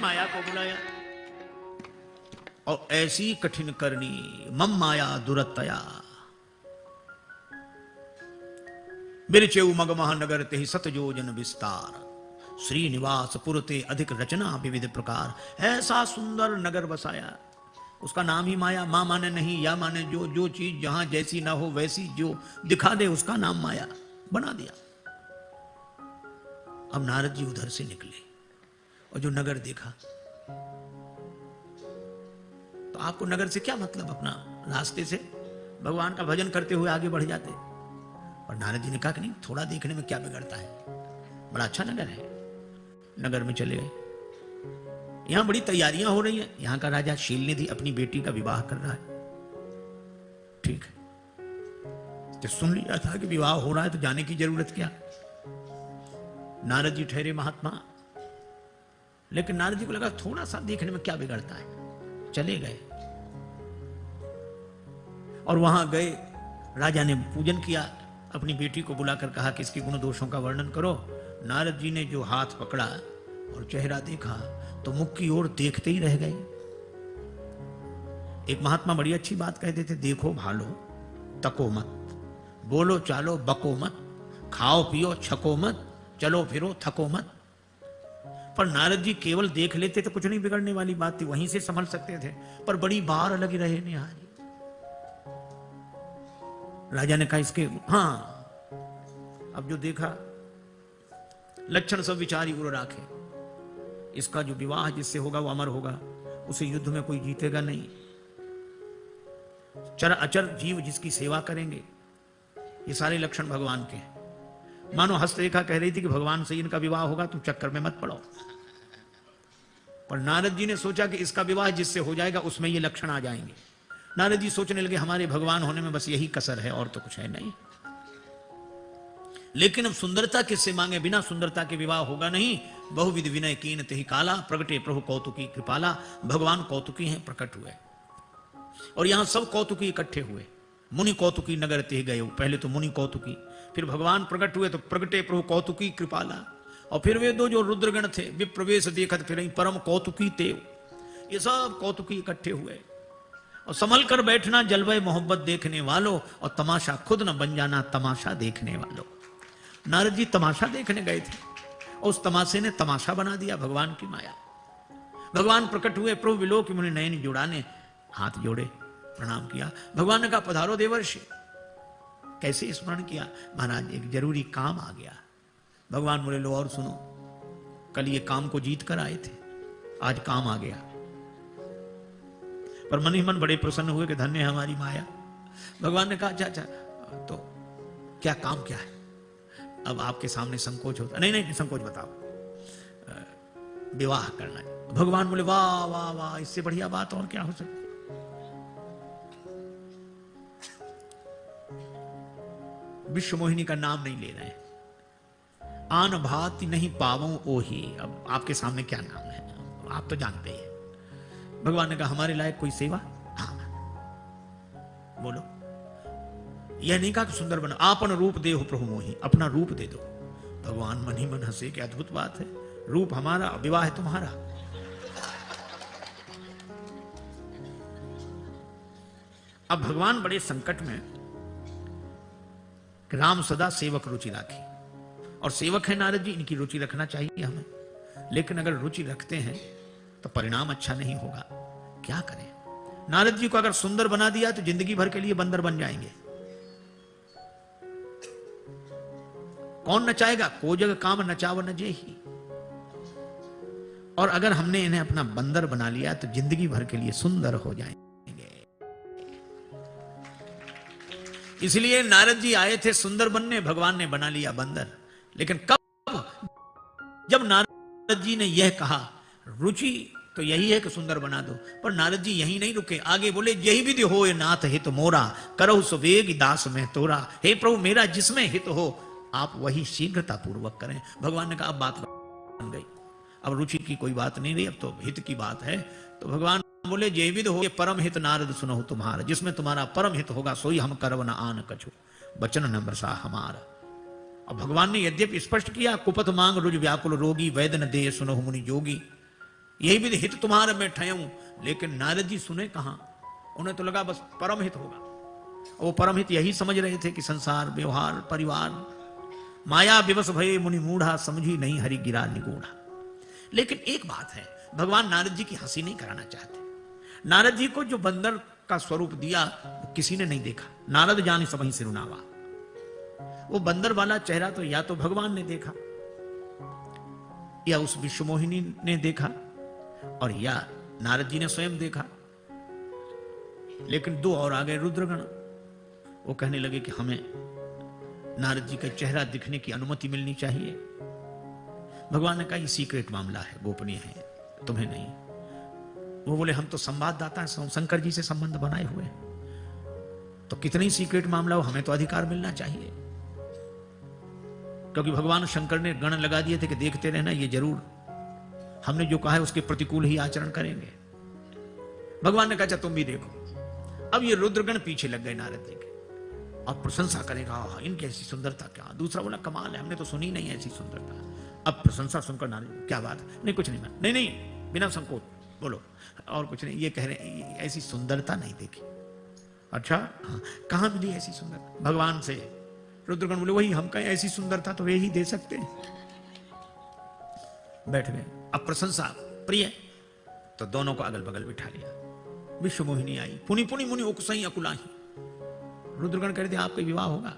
माया को बुलाया और ऐसी कठिन करनी मम माया दुरतया बिरचेऊ मग महानगर ते सतयोजन विस्तार श्रीनिवास पुरते अधिक रचना विविध प्रकार। ऐसा सुंदर नगर बसाया, उसका नाम ही माया। मां माने नहीं, या माने जो जो चीज जहां जैसी ना हो वैसी जो दिखा दे उसका नाम माया बना दिया। अब नारद जी उधर से निकले और जो नगर देखा, तो आपको नगर से क्या मतलब, अपना रास्ते से भगवान का भजन करते हुए आगे बढ़ जाते। और नारद जी ने कहा कि नहीं, थोड़ा देखने में क्या बिगड़ता है, बड़ा अच्छा नगर है। नगर में चले गए। यहां बड़ी तैयारियां हो रही हैं। यहां का राजा शीलनिधि अपनी बेटी का विवाह कर रहा है। ठीक है, तो सुन लिया था कि विवाह हो रहा है तो जाने की जरूरत क्या। नारद जी ठहरे महात्मा, लेकिन नारद जी को लगा थोड़ा सा देखने में क्या बिगड़ता है। चले गए और वहां गए। राजा ने पूजन किया, अपनी बेटी को बुलाकर कहा कि इसके गुण दोषों का वर्णन करो। नारद जी ने जो हाथ पकड़ा और चेहरा देखा तो मुख की ओर देखते ही रह गए। एक महात्मा बड़ी अच्छी बात कहते थे, देखो भालो तको मत, बोलो चालो बको मत, खाओ पियो छको मत, चलो फिरो थको मत। पर नारद जी केवल देख लेते तो कुछ नहीं बिगड़ने वाली बात थी, वहीं से संभल सकते थे। पर बड़ी बार लगी रहे निहारी। राजा ने कहा इसके, हाँ अब जो देखा लक्षण सब विचारी उड़ राखे। इसका जो विवाह जिससे होगा वो अमर होगा, उसे युद्ध में कोई जीतेगा नहीं। चर अचर जीव जिसकी सेवा करेंगे, ये सारे लक्षण भगवान के हैं। मानो हस्तरेखा कह रही थी कि भगवान से इनका विवाह होगा, तुम चक्कर में मत पड़ो। पर नारद जी ने सोचा कि इसका विवाह जिससे हो जाएगा उसमें ये लक्षण आ जाएंगे। नारद जी सोचने लगे हमारे भगवान होने में बस यही कसर है और तो कुछ है नहीं। लेकिन अब सुंदरता किससे मांगे, बिना सुंदरता के विवाह होगा नहीं। बहुविध विनय कीन तेहि काला, प्रगटे प्रभु कौतुकी कृपाला। भगवान कौतुकी हैं, प्रकट हुए और यहां सब कौतुकी इकट्ठे हुए। मुनि कौतुकी नगर ते गए, पहले तो मुनि कौतुकी, फिर भगवान प्रकट हुए तो प्रगटे प्रभु कौतुकी कृपाला, और फिर वे दो जो रुद्रगण थे विप्रवेश देखत फिर परम कौतुकी तेव। ये सब कौतुकी इकट्ठे हुए और संभल कर बैठना जलवय मोहब्बत देखने वालों, और तमाशा खुद न बन जाना तमाशा देखने वालों। नारद जी तमाशा देखने गए थे और उस तमाशे ने तमाशा बना दिया भगवान की माया। भगवान प्रकट हुए, प्रभु विलोक मुनि नयन जुड़ाने, हाथ जोड़े प्रणाम किया। भगवान ने कहा पधारो देवर्षि। कैसे स्मरण किया, महाराज एक जरूरी काम आ गया। भगवान बोले लो और सुनो, कल ये काम को जीत कर आए थे, आज काम आ गया। पर मन ही मन बड़े प्रसन्न हुए कि धन्य है हमारी माया। भगवान ने कहा अच्छा अच्छा, तो क्या काम क्या है। अब आपके सामने संकोच होता, नहीं नहीं संकोच बताओ, विवाह करना है। भगवान बोले वाह वाह वाह, इससे बढ़िया बात और क्या हो सकती। विश्व मोहिनी का नाम नहीं ले रहे हैं। आन भाति नहीं पावों ओही, अब आपके सामने क्या नाम है आप तो जानते ही हैं। भगवान ने कहा हमारे लायक कोई सेवा, हाँ बोलो। यह नहीं कहा कि सुंदर बना, आपन रूप दे हो प्रभु मोही, अपना रूप दे दो। भगवान मन ही मन हंसे, क्या अद्भुत बात है, रूप हमारा विवाह है तुम्हारा। अब भगवान बड़े संकट में, राम सदा सेवक रुचि राखी, और सेवक है नारद जी, इनकी रुचि रखना चाहिए हमें। लेकिन अगर रुचि रखते हैं तो परिणाम अच्छा नहीं होगा, क्या करें। नारद जी को अगर सुंदर बना दिया तो जिंदगी भर के लिए बंदर बन जाएंगे। कौन नचाएगा, को जग काम नचाव न जेही। और अगर हमने इन्हें अपना बंदर बना लिया तो जिंदगी भर के लिए सुंदर हो जाएंगे। इसलिए नारद जी आए थे सुंदर बनने, भगवान ने बना लिया बंदर। लेकिन कब, जब नारद जी ने यह कहा, रुचि तो यही है कि सुंदर बना दो। पर नारद जी यही नहीं रुके, आगे बोले यही विधि हो नाथ हित मोरा, करहु सुवेग दास में तोरा। हे प्रभु मेरा जिसमें हित हो आप वही शीघ्रता पूर्वक करें। भगवान ने कहा अब बात बन गई, अब रुचि की कोई बात नहीं रही, अब तो हित की बात है। तो भगवान बोले जय विद हो परम हित नारद सुनो तुम्हारा, जिसमें तुम्हारा परम हित होगा सोई हम करव न आन कछु, बचन न बरसा हमारा। और भगवान ने यद्यपि स्पष्ट किया, कुपथ मांग रुज व्याकुल रोगी, वैद न दे सुनो मुनि जोगी। यही विधि हित तुम्हारे में ठयऊं। लेकिन नारद जी सुने कहां, उन्हें तो लगा बस परम हित होगा। वो परम हित यही समझ रहे थे कि संसार, व्यवहार, परिवार, माया विवश भये मुनि मूढ़ा, समझी नहीं हरि गिरा निगूढ़ा। लेकिन एक बात है, भगवान नारद जी की हंसी नहीं कराना चाहते। नारद जी को जो बंदर का स्वरूप दिया वो किसी ने नहीं देखा। नारद जाने सबहीं सिरुनावा। वो बंदर वाला चेहरा तो या तो भगवान ने देखा, या उस विश्वमोहिनी ने देखा, और या नारद जी ने स्वयं देखा। लेकिन दो और आ गए रुद्रगण। वो कहने लगे कि हमें नारद जी का चेहरा दिखने की अनुमति मिलनी चाहिए। भगवान ने कहा ये सीक्रेट मामला है, गोपनीय है, तुम्हें नहीं। वो बोले हम तो संवाददाता हैं, शंकर जी से संबंध बनाए हुए हैं, तो कितनी ही सीक्रेट मामला हो, हमें तो अधिकार मिलना चाहिए। क्योंकि भगवान शंकर ने गण लगा दिए थे कि देखते रहना, ये जरूर हमने जो कहा है उसके प्रतिकूल ही आचरण करेंगे। भगवान ने कहा तुम भी देखो। अब ये रुद्रगण पीछे लग गए नारद जी के और प्रशंसा करेगा, इनकी ऐसी सुंदरता क्या। दूसरा बोला कमाल है, हमने तो सुनी नहीं ऐसी सुंदरता। अब प्रशंसा सुनकर नारद क्या बात, नहीं कुछ नहीं, नहीं नहीं बिना संकोच बोलो, और कुछ नहीं। ये कह रहे ऐसी सुंदरता नहीं देखी। अच्छा हाँ, कहां मिली ऐसी सुंदरता? भगवान से। रुद्रगण बोले वही हम कहें ऐसी सुंदरता तो वे ही दे सकते हैं। बैठ गए। अब प्रशंसा प्रिय, तो दोनों को अगल बगल बिठा लिया। विश्व मोहिनी आई, पुनि पुनि मुनि उकसई अकुलाही। रुद्रगण कह रहे थे आपका विवाह होगा।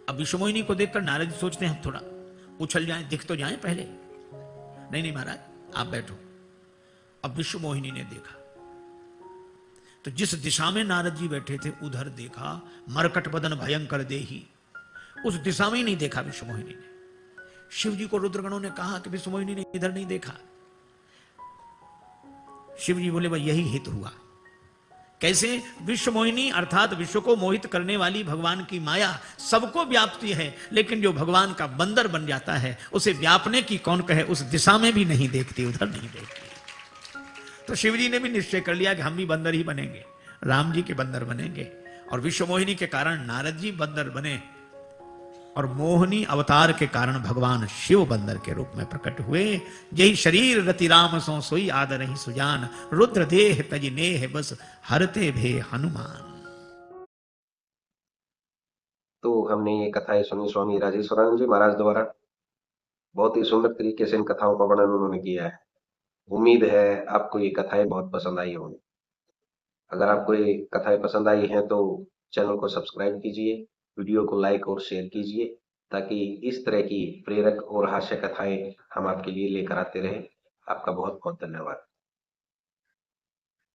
अब विश्व मोहिनी को देखकर नारद जी सोचते हैं हम थोड़ा उछल जाएं, दिख तो जाएं पहले। नहीं नहीं महाराज आप बैठो। अब विश्व मोहिनी ने देखा तो जिस दिशा में नारद जी बैठे थे उधर देखा, मरकट बदन भयंकर देही। उस दिशा में ही नहीं देखा विश्व मोहिनी ने। शिव जी को रुद्रगणों ने कहा कि विश्व मोहिनी ने इधर नहीं देखा। शिव जी बोले भाई यही हित हुआ। कैसे? विश्व मोहिनी अर्थात विश्व को मोहित करने वाली भगवान की माया सबको व्यापती है, लेकिन जो भगवान का बंदर बन जाता है उसे व्यापने की कौन कहे, उस दिशा में भी नहीं देखती, उधर नहीं देखती। तो शिव जी ने भी निश्चय कर लिया कि हम भी बंदर ही बनेंगे, राम जी के बंदर बनेंगे। और विश्व मोहिनी के कारण नारद जी बंदर बने, और मोहिनी अवतार के कारण भगवान शिव बंदर के रूप में प्रकट हुए। यही शरीर रति राम सो सोई आदर ही सुजान, रुद्र देह तज नेह बस हरते भे हनुमान। तो हमने ये कथाएं सुनी स्वामी राजेश्वरानंद जी महाराज द्वारा। बहुत ही सुंदर तरीके से इन कथाओं का वर्णन उन्होंने किया है। उम्मीद है आपको ये कथाएं बहुत पसंद आई होंगी। अगर आपको ये कथाएं पसंद आई हैं तो चैनल को सब्सक्राइब कीजिए, वीडियो को लाइक और शेयर कीजिए, ताकि इस तरह की प्रेरक और हास्य कथाएं हम आपके लिए लेकर आते रहें। आपका बहुत बहुत धन्यवाद।